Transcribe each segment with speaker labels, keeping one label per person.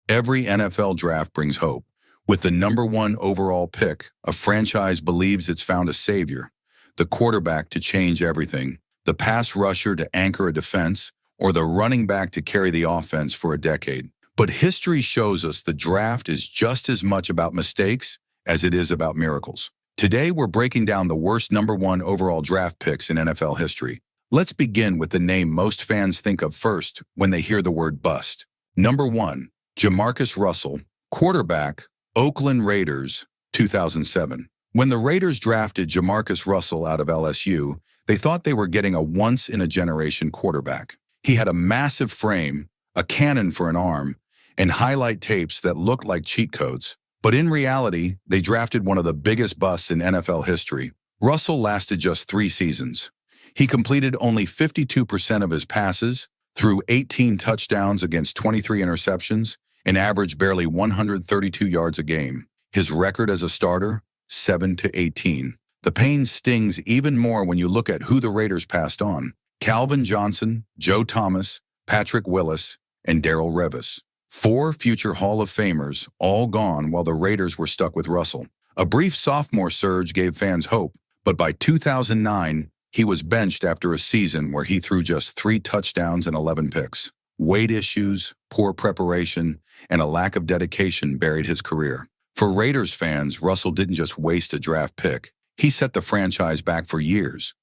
Speaker 1: Every NFL draft brings hope. With the number one overall pick, a franchise believes it's found a savior, the quarterback to change everything, the pass rusher to anchor a defense, or the running back to carry the offense for a decade. But history shows us the draft is just as much about mistakes as it is about miracles. Today, we're breaking down the worst number one overall draft picks in NFL history. Let's begin with the name most fans think of first when they hear the word bust. Number 1. Jamarcus Russell, quarterback, Oakland Raiders, 2007. When the Raiders drafted Jamarcus Russell out of LSU, they thought they were getting a once-in-a-generation quarterback. He had a massive frame, a cannon for an arm, and highlight tapes that looked like cheat codes. But in reality, they drafted one of the biggest busts in NFL history. Russell lasted just 3 seasons. He completed only 52% of his passes, threw 18 touchdowns against 23 interceptions, and averaged barely 132 yards a game. His record as a starter, 7-18. The pain stings even more when you look at who the Raiders passed on. Calvin Johnson, Joe Thomas, Patrick Willis, and Darrell Revis. 4 future Hall of Famers, all gone while the Raiders were stuck with Russell. A brief sophomore surge gave fans hope, but by 2009, he was benched after a season where he threw just 3 touchdowns and 11 picks. Weight issues, poor preparation, and a lack of dedication buried his career. For Raiders fans, Russell didn't just waste a draft pick. He set the franchise back for years.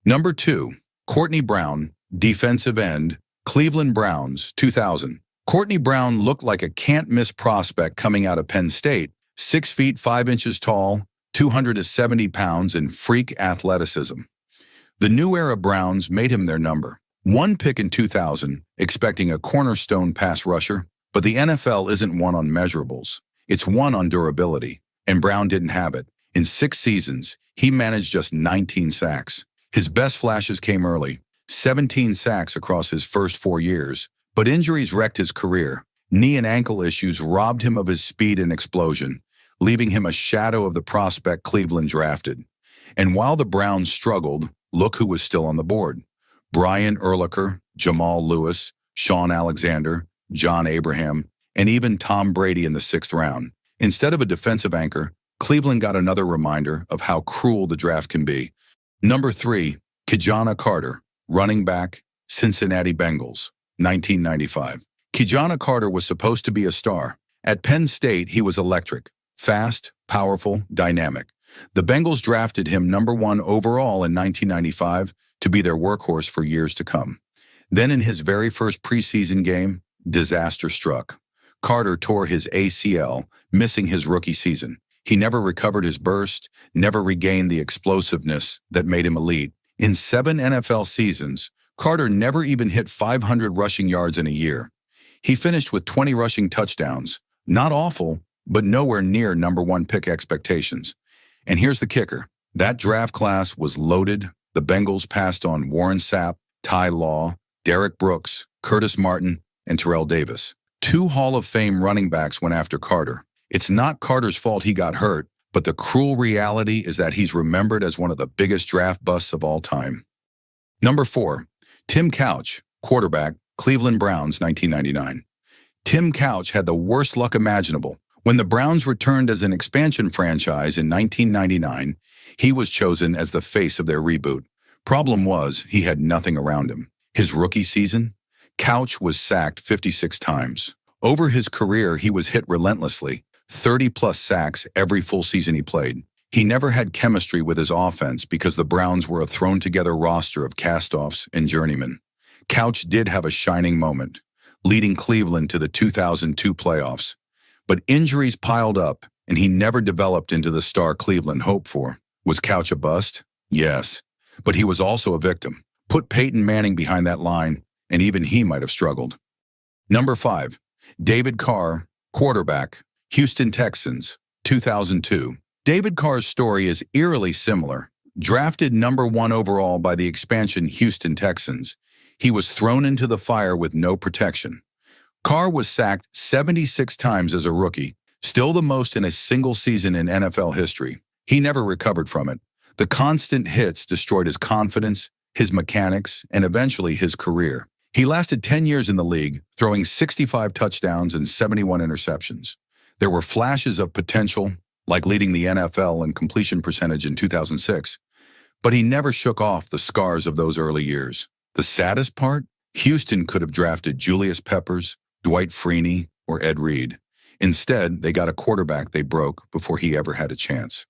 Speaker 1: Number 2. Courtney Brown, defensive end, Cleveland Browns, 2000. Courtney Brown looked like a can't-miss prospect coming out of Penn State, 6 feet 5 inches tall, 270 pounds, and freak athleticism. The new era Browns made him their number 1 pick in 2000, expecting a cornerstone pass rusher, but the NFL isn't one on measurables. It's one on durability, and Brown didn't have it. In 6 seasons, he managed just 19 sacks. His best flashes came early, 17 sacks across his first 4 years, but injuries wrecked his career. Knee and ankle issues robbed him of his speed and explosion, leaving him a shadow of the prospect Cleveland drafted. And while the Browns struggled, look who was still on the board. Brian Urlacher, Jamal Lewis, Sean Alexander, John Abraham, and even Tom Brady in the 6th round. Instead of a defensive anchor, Cleveland got another reminder of how cruel the draft can be. Number 3, Ki-Jana Carter, running back, Cincinnati Bengals, 1995. Ki-Jana Carter was supposed to be a star. At Penn State, he was electric, fast, powerful, dynamic. The Bengals drafted him number 1 overall in 1995 to be their workhorse for years to come. Then in his very first preseason game, disaster struck. Carter tore his ACL, missing his rookie season. He never recovered his burst, never regained the explosiveness that made him elite. In 7 NFL seasons, Carter never even hit 500 rushing yards in a year. He finished with 20 rushing touchdowns. Not awful, but nowhere near number 1 pick expectations. And here's the kicker. That draft class was loaded. The Bengals passed on Warren Sapp, Ty Law, Derek Brooks, Curtis Martin, and Terrell Davis. 2 Hall of Fame running backs went after Carter. It's not Carter's fault he got hurt, but the cruel reality is that he's remembered as one of the biggest draft busts of all time. Number 4. Tim Couch, quarterback, Cleveland Browns, 1999. Tim Couch had the worst luck imaginable. When the Browns returned as an expansion franchise in 1999, he was chosen as the face of their reboot. Problem was, he had nothing around him. His rookie season, Couch was sacked 56 times. Over his career, he was hit relentlessly, 30-plus sacks every full season he played. He never had chemistry with his offense because the Browns were a thrown-together roster of cast-offs and journeymen. Couch did have a shining moment, leading Cleveland to the 2002 playoffs. But injuries piled up, and he never developed into the star Cleveland hoped for. Was Couch a bust? Yes. But he was also a victim. Put Peyton Manning behind that line, and even he might have struggled. Number 5. David Carr, quarterback, Houston Texans, 2002. David Carr's story is eerily similar. Drafted number 1 overall by the expansion Houston Texans, he was thrown into the fire with no protection. Carr was sacked 76 times as a rookie, still the most in a single season in NFL history. He never recovered from it. The constant hits destroyed his confidence, his mechanics, and eventually his career. He lasted 10 years in the league, throwing 65 touchdowns and 71 interceptions. There were flashes of potential, like leading the NFL in completion percentage in 2006, but he never shook off the scars of those early years. The saddest part? Houston could have drafted Julius Peppers, Dwight Freeney, or Ed Reed. Instead, they got a quarterback they broke before he ever had a chance.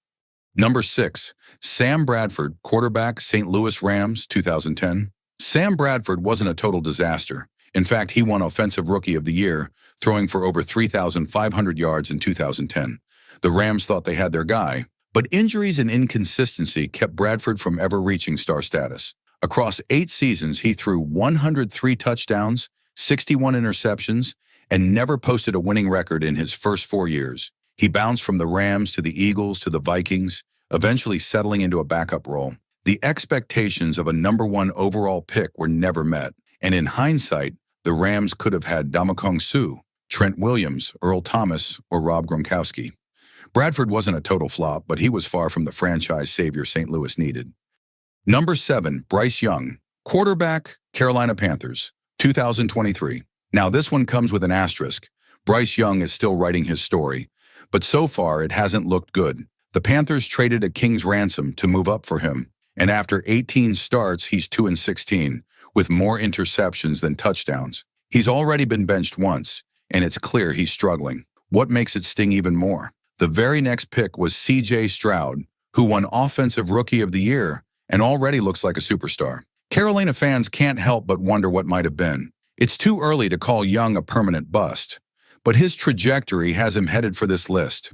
Speaker 1: Number 6, Sam Bradford, quarterback, St. Louis Rams, 2010. Sam Bradford wasn't a total disaster. In fact, he won Offensive Rookie of the Year, throwing for over 3,500 yards in 2010. The Rams thought they had their guy, but injuries and inconsistency kept Bradford from ever reaching star status. Across 8 seasons, he threw 103 touchdowns, 61 interceptions, and never posted a winning record in his first 4 years. He bounced from the Rams to the Eagles to the Vikings, eventually settling into a backup role. The expectations of a number 1 overall pick were never met, and in hindsight, the Rams could have had Ndamukong Suh, Trent Williams, Earl Thomas, or Rob Gronkowski. Bradford wasn't a total flop, but he was far from the franchise savior St. Louis needed. Number 7, Bryce Young, quarterback, Carolina Panthers, 2023. Now this one comes with an asterisk. Bryce Young is still writing his story, but so far it hasn't looked good. The Panthers traded a king's ransom to move up for him, and after 18 starts, he's 2-16, with more interceptions than touchdowns. He's already been benched once, and it's clear he's struggling. What makes it sting even more? The very next pick was C.J. Stroud, who won Offensive Rookie of the Year and already looks like a superstar. Carolina fans can't help but wonder what might have been. It's too early to call Young a permanent bust, but his trajectory has him headed for this list.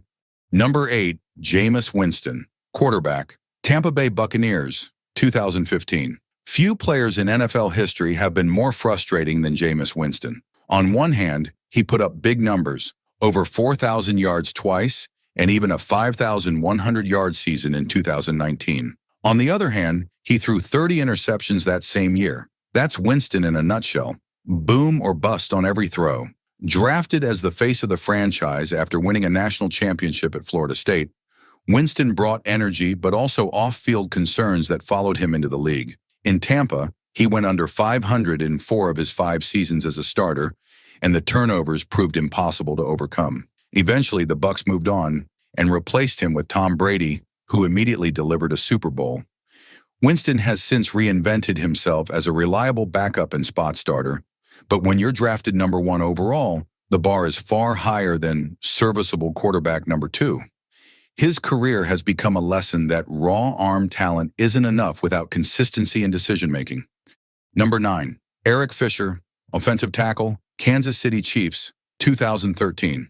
Speaker 1: Number 8, Jameis Winston, quarterback, Tampa Bay Buccaneers, 2015. Few players in NFL history have been more frustrating than Jameis Winston. On one hand, he put up big numbers, over 4,000 yards twice, and even a 5,100-yard season in 2019. On the other hand, he threw 30 interceptions that same year. That's Winston in a nutshell. Boom or bust on every throw. Drafted as the face of the franchise after winning a national championship at Florida State, Winston brought energy but also off-field concerns that followed him into the league. In Tampa, he went under 500 in 4 of his 5 seasons as a starter, and the turnovers proved impossible to overcome. Eventually, the Bucs moved on and replaced him with Tom Brady, who immediately delivered a Super Bowl. Winston has since reinvented himself as a reliable backup and spot starter, but when you're drafted number 1 overall, the bar is far higher than serviceable quarterback number 2. His career has become a lesson that raw arm talent isn't enough without consistency and decision-making. Number 9, Eric Fisher, offensive tackle, Kansas City Chiefs, 2013.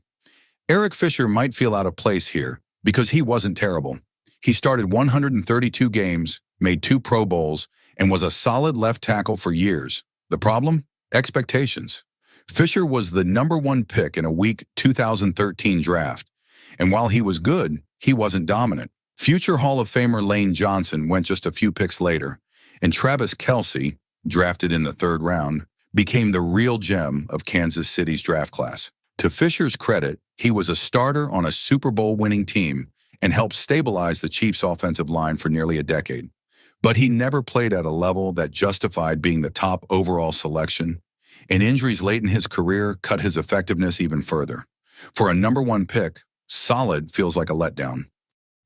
Speaker 1: Eric Fisher might feel out of place here because he wasn't terrible. He started 132 games, made 2 Pro Bowls, and was a solid left tackle for years. The problem? Expectations. Fisher was the number 1 pick in a weak 2013 draft, and while he was good, he wasn't dominant. Future Hall of Famer Lane Johnson went just a few picks later, and Travis Kelce, drafted in the 3rd round, became the real gem of Kansas City's draft class. To Fisher's credit, he was a starter on a Super Bowl winning team and helped stabilize the Chiefs' offensive line for nearly a decade. But he never played at a level that justified being the top overall selection, and injuries late in his career cut his effectiveness even further. For a number 1 pick, solid feels like a letdown.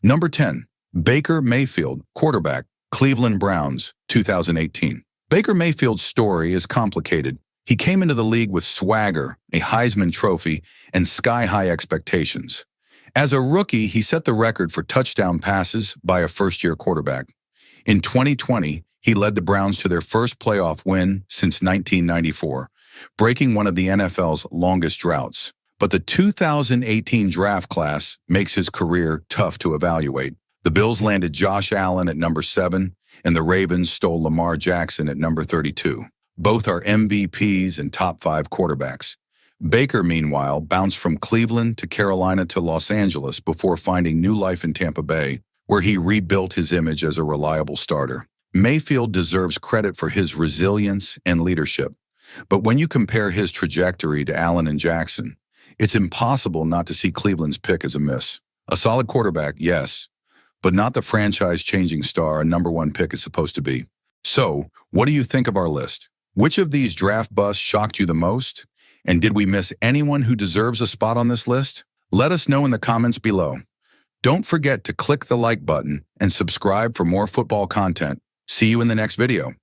Speaker 1: Number 10, Baker Mayfield, quarterback, Cleveland Browns, 2018. Baker Mayfield's story is complicated. He came into the league with swagger, a Heisman Trophy, and sky-high expectations. As a rookie, he set the record for touchdown passes by a first-year quarterback. In 2020, he led the Browns to their first playoff win since 1994, breaking one of the NFL's longest droughts. But the 2018 draft class makes his career tough to evaluate. The Bills landed Josh Allen at number 7, and the Ravens stole Lamar Jackson at number 32. Both are MVPs and top 5 quarterbacks. Baker, meanwhile, bounced from Cleveland to Carolina to Los Angeles before finding new life in Tampa Bay, where he rebuilt his image as a reliable starter. Mayfield deserves credit for his resilience and leadership, but when you compare his trajectory to Allen and Jackson, it's impossible not to see Cleveland's pick as a miss. A solid quarterback, yes, but not the franchise-changing star a number 1 pick is supposed to be. So, what do you think of our list? Which of these draft busts shocked you the most? And did we miss anyone who deserves a spot on this list? Let us know in the comments below. Don't forget to click the like button and subscribe for more football content. See you in the next video.